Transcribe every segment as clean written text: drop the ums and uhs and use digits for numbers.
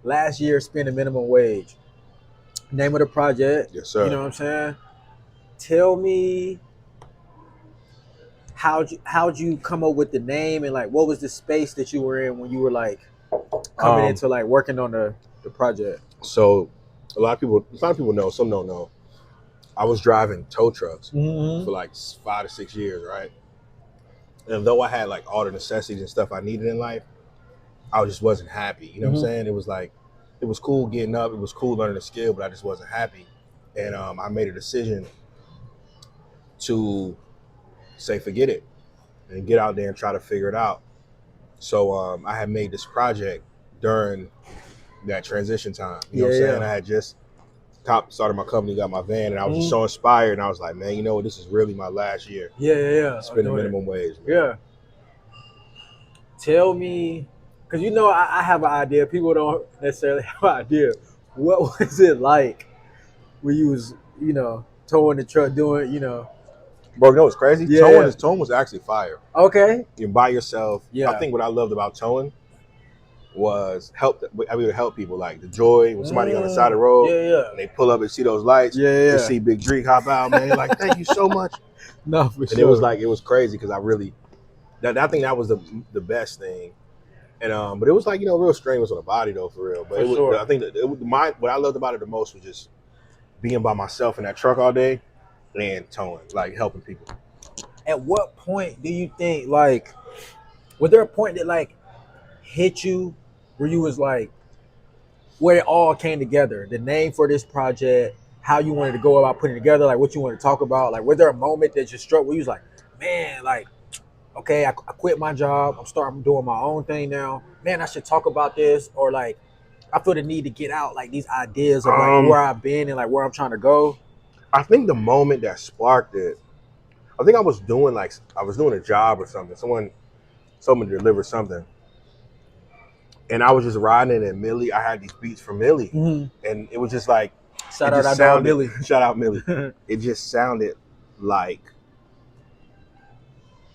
last year spending minimum wage. Name of the project. Yes, sir. You know what I'm saying? Tell me how'd you come up with the name, and like what was the space that you were in when you were like coming into like working on the project? So a lot of people know, some don't know. I was driving tow trucks for like 5 to 6 years, right? And though I had like all the necessities and stuff I needed in life, I just wasn't happy. You know what I'm saying? It was like, it was cool getting up, it was cool learning a skill, but I just wasn't happy. And I made a decision to say forget it and get out there and try to figure it out. So I had made this project during that transition time. You know what I'm saying? I had just started my company, got my van, and I was just so inspired. And I was like, man, you know what? This is really my last year. Spending minimum wage. Man. Yeah. Tell me, because you know I have an idea. People don't necessarily have an idea. What was it like when you was, you know, towing the truck, doing, you know? Bro, you know what's crazy? Towing was actually fire. Okay. You're by yourself. Yeah. I think what I loved about towing was I would help people, like the joy when somebody on the side of the road and they pull up and see those lights. They see MaDrique hop out, man. Like, thank you so much. No, for sure. And it was like, it was crazy because I really, I think that was the best thing. And but it was like, you know, real strenuous on the body though, for real. But I think what I loved about it the most was just being by myself in that truck all day and towing, like helping people. At what point do you think, like, was there a point that like hit you where you was like, where it all came together, the name for this project, how you wanted to go about putting it together, like what you wanted to talk about? Like, was there a moment that just struck where you was like, man, like, okay, I quit my job, I'm doing my own thing now, man, I should talk about this, or like I feel the need to get out like these ideas of like where I've been and like where I'm trying to go? I think the moment that sparked it, I think I was doing a job or something. Someone told me to deliver something, and I was just riding in Millie. I had these beats from Millie, and it was just like, shout out our dog Millie. Shout out Millie. It just sounded like,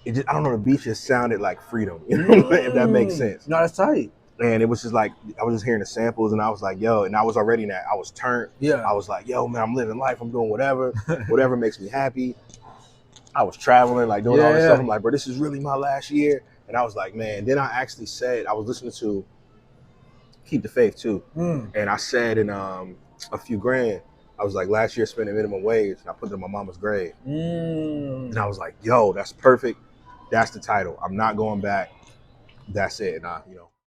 I don't know, the beats just sounded like freedom. You know, if that makes sense. No, that's tight. And it was just like, I was just hearing the samples, and I was like, yo, and I was already in that, I was turned. Yeah. I was like, yo, man, I'm living life. I'm doing whatever makes me happy. I was traveling, like doing all this stuff. I'm like, bro, this is really my last year. And I was like, man, then I actually said, I was listening to Keep the Faith too. And I said in a few grand, I was like, last year spending minimum wage, and I put it in my mama's grave. And I was like, yo, that's perfect. That's the title. I'm not going back. That's it. And I, you know.